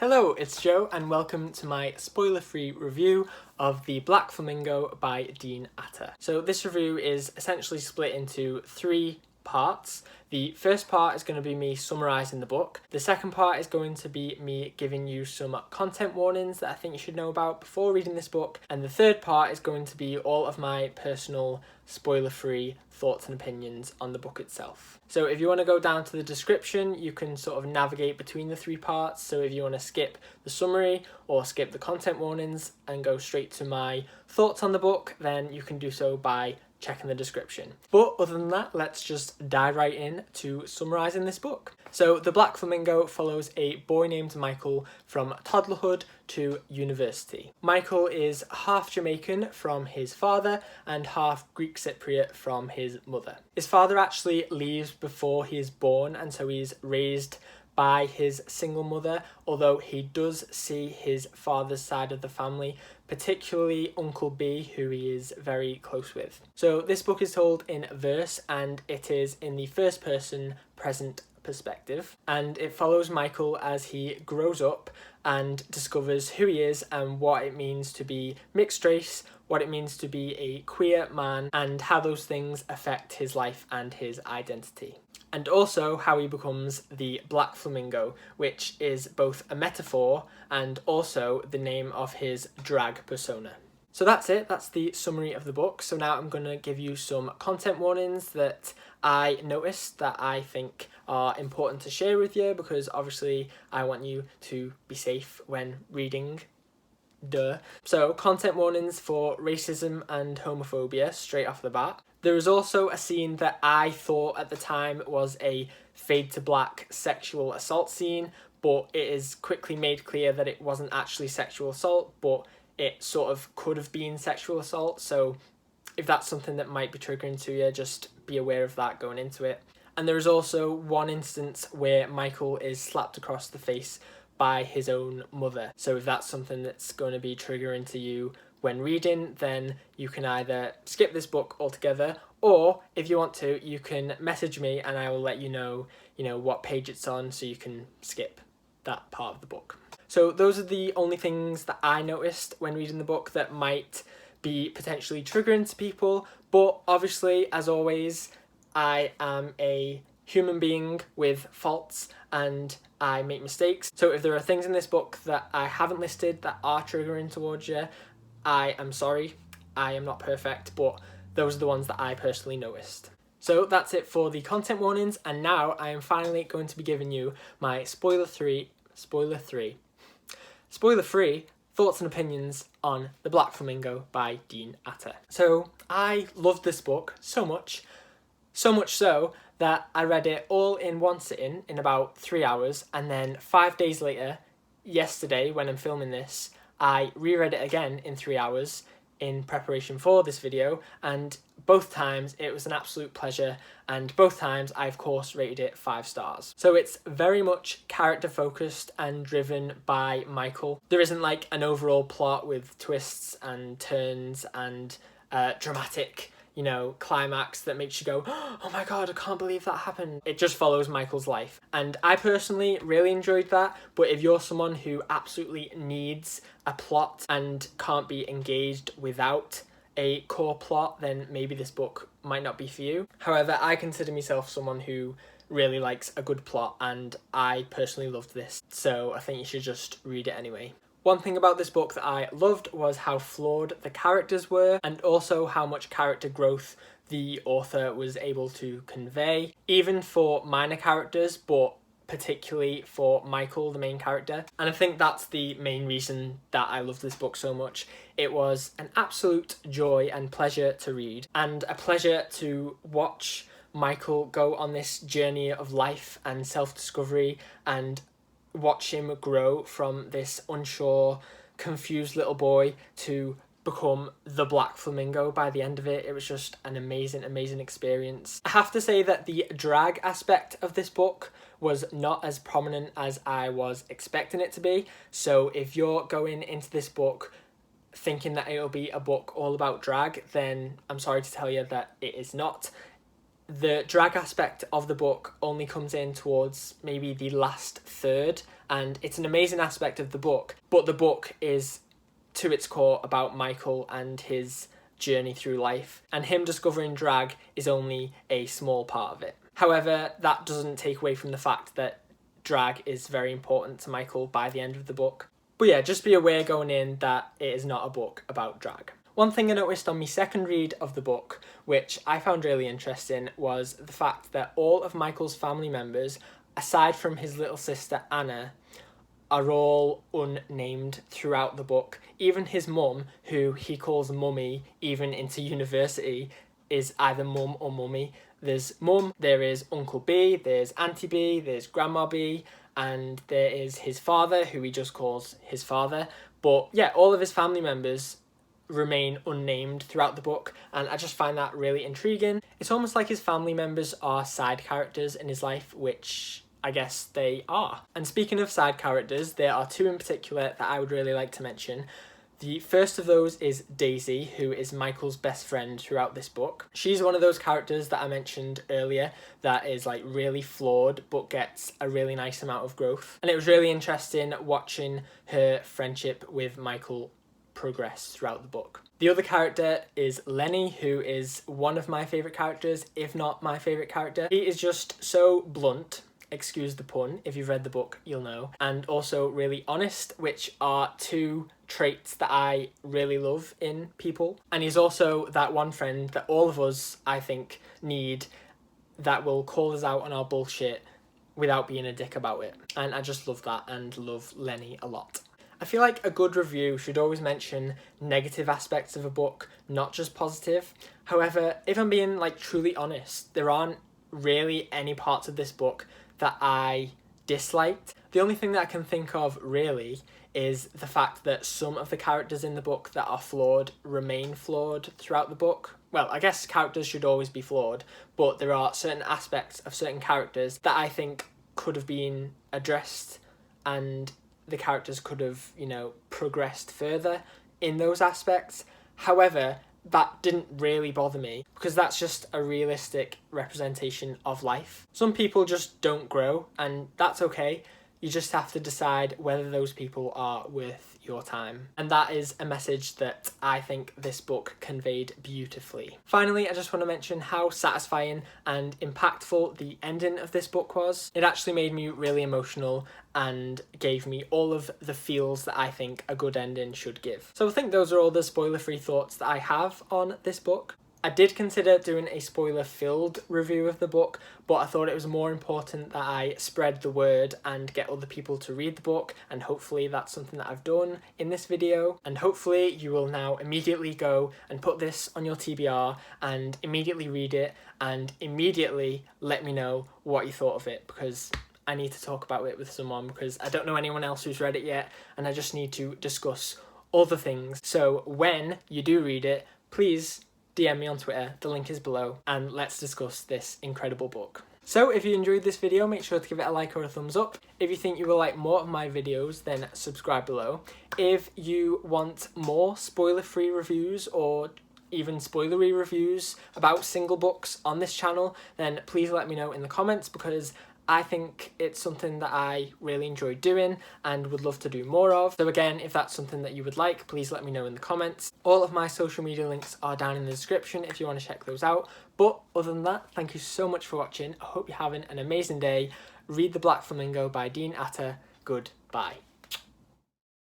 Hello, it's Joe and welcome to my spoiler-free review of The Black Flamingo by Dean Atta. So this review is essentially split into three parts. The first part is going to be me summarising the book. The second part is going to be me giving you some content warnings that I think you should know about before reading this book. And the third part is going to be all of my personal spoiler-free thoughts and opinions on the book itself. So if you want to go down to the description, you can sort of navigate between the three parts. So if you want to skip the summary or skip the content warnings and go straight to my thoughts on the book, then you can do so by checking the description. But other than that, let's just dive right in to summarising this book. So The Black Flamingo follows a boy named Michael from toddlerhood to university. Michael is half Jamaican from his father and half Greek Cypriot from his mother. His father actually leaves before he is born, and so he's raised by his single mother, although he does see his father's side of the family, particularly Uncle B, who he is very close with. So this book is told in verse and it is in the first person present perspective, and it follows Michael as he grows up and discovers who he is and what it means to be mixed race, what it means to be a queer man, and how those things affect his life and his identity. And also how he becomes the Black Flamingo, which is both a metaphor and also the name of his drag persona. So that's it, that's the summary of the book. So now I'm going to give you some content warnings that I noticed that I think are important to share with you, because obviously I want you to be safe when reading. Duh. So content warnings for racism and homophobia straight off the bat. There is also a scene that I thought at the time was a fade to black sexual assault scene, but it is quickly made clear that it wasn't actually sexual assault, but it sort of could have been sexual assault. So if that's something that might be triggering to you, just be aware of that going into it. And there is also one instance where Michael is slapped across the face by his own mother. So if that's something that's going to be triggering to you when reading, then you can either skip this book altogether, or if you want to, you can message me and I will let you know what page it's on, so you can skip that part of the book. So those are the only things that I noticed when reading the book that might be potentially triggering to people. But obviously, as always, I am a human being with faults and I make mistakes. So if there are things in this book that I haven't listed that are triggering towards you, I am sorry. I am not perfect, but those are the ones that I personally noticed. So that's it for the content warnings, and now I am finally going to be giving you my spoiler-free thoughts and opinions on The Black Flamingo by Dean Atta. So I loved this book so much so that I read it all in one sitting in about 3 hours, and then 5 days later, yesterday when I'm filming this, I reread it again in 3 hours in preparation for this video, and both times it was an absolute pleasure, and both times I of course rated it 5 stars. So it's very much character focused and driven by Michael. There isn't like an overall plot with twists and turns and dramatic climax that makes you go, oh my god, I can't believe that happened. It just follows Michael's life. And I personally really enjoyed that, but if you're someone who absolutely needs a plot and can't be engaged without a core plot, then maybe this book might not be for you. However, I consider myself someone who really likes a good plot, and I personally loved this, so I think you should just read it anyway. One thing about this book that I loved was how flawed the characters were, and also how much character growth the author was able to convey, even for minor characters, but particularly for Michael, the main character. And I think that's the main reason that I loved this book so much. It was an absolute joy and pleasure to read, and a pleasure to watch Michael go on this journey of life and self-discovery, and watch him grow from this unsure, confused little boy to become the Black Flamingo by the end of it. It was just an amazing experience. I have to say that the drag aspect of this book was not as prominent as I was expecting it to be. So if you're going into this book thinking that it'll be a book all about drag, then I'm sorry to tell you that it is not. the drag aspect of the book only comes in towards maybe the last third, and it's an amazing aspect of the book, but the book is to its core about Michael and his journey through life, and him discovering drag is only a small part of it. However, that doesn't take away from the fact that drag is very important to Michael by the end of the book. But yeah, just be aware going in that it is not a book about drag. One thing I noticed on my second read of the book, which I found really interesting, was the fact that all of Michael's family members, aside from his little sister Anna, are all unnamed throughout the book. Even his mum, who he calls Mummy even into university, is either mum or mummy. There's mum, there is Uncle B, there's Auntie B, there's Grandma B, and there is his father, who he just calls his father. But yeah, all of his family members remain unnamed throughout the book, and I just find that really intriguing. It's almost like his family members are side characters in his life, which I guess they are. And speaking of side characters, there are two in particular that I would really like to mention. The first of those is Daisy, who is Michael's best friend throughout this book. She's one of those characters that I mentioned earlier that is like really flawed but gets a really nice amount of growth. And it was really interesting watching her friendship with Michael progress throughout the book. The other character is Lenny, who is one of my favourite characters, if not my favourite character. He is just so blunt, excuse the pun, if you've read the book you'll know, and also really honest, which are two traits that I really love in people. And he's also that one friend that all of us, I think, need, that will call us out on our bullshit without being a dick about it. And I just love that and love Lenny a lot. I feel like a good review should always mention negative aspects of a book, not just positive. However, if I'm being like truly honest, there aren't really any parts of this book that I disliked. The only thing that I can think of really is the fact that some of the characters in the book that are flawed remain flawed throughout the book. Well, I guess characters should always be flawed, but there are certain aspects of certain characters that I think could have been addressed, and the characters could have, you know, progressed further in those aspects. However, that didn't really bother me because that's just a realistic representation of life. Some people just don't grow, and that's okay. You just have to decide whether those people are worth your time. And that is a message that I think this book conveyed beautifully. Finally, I just want to mention how satisfying and impactful the ending of this book was. It actually made me really emotional and gave me all of the feels that I think a good ending should give. So I think those are all the spoiler-free thoughts that I have on this book. I did consider doing a spoiler-filled review of the book, but I thought it was more important that I spread the word and get other people to read the book, and hopefully that's something that I've done in this video. And hopefully you will now immediately go and put this on your TBR and immediately read it and immediately let me know what you thought of it, because I need to talk about it with someone, because I don't know anyone else who's read it yet, and I just need to discuss other things. So when you do read it, please DM me on Twitter, the link is below, and let's discuss this incredible book. So if you enjoyed this video, make sure to give it a like or a thumbs up. If you think you will like more of my videos, then subscribe below. If you want more spoiler-free reviews or even spoilery reviews about single books on this channel, then please let me know in the comments, because I think it's something that I really enjoy doing and would love to do more of. So again, if that's something that you would like, please let me know in the comments. All of my social media links are down in the description if you want to check those out. But other than that, thank you so much for watching. I hope you're having an amazing day. Read The Black Flamingo by Dean Atta. Goodbye.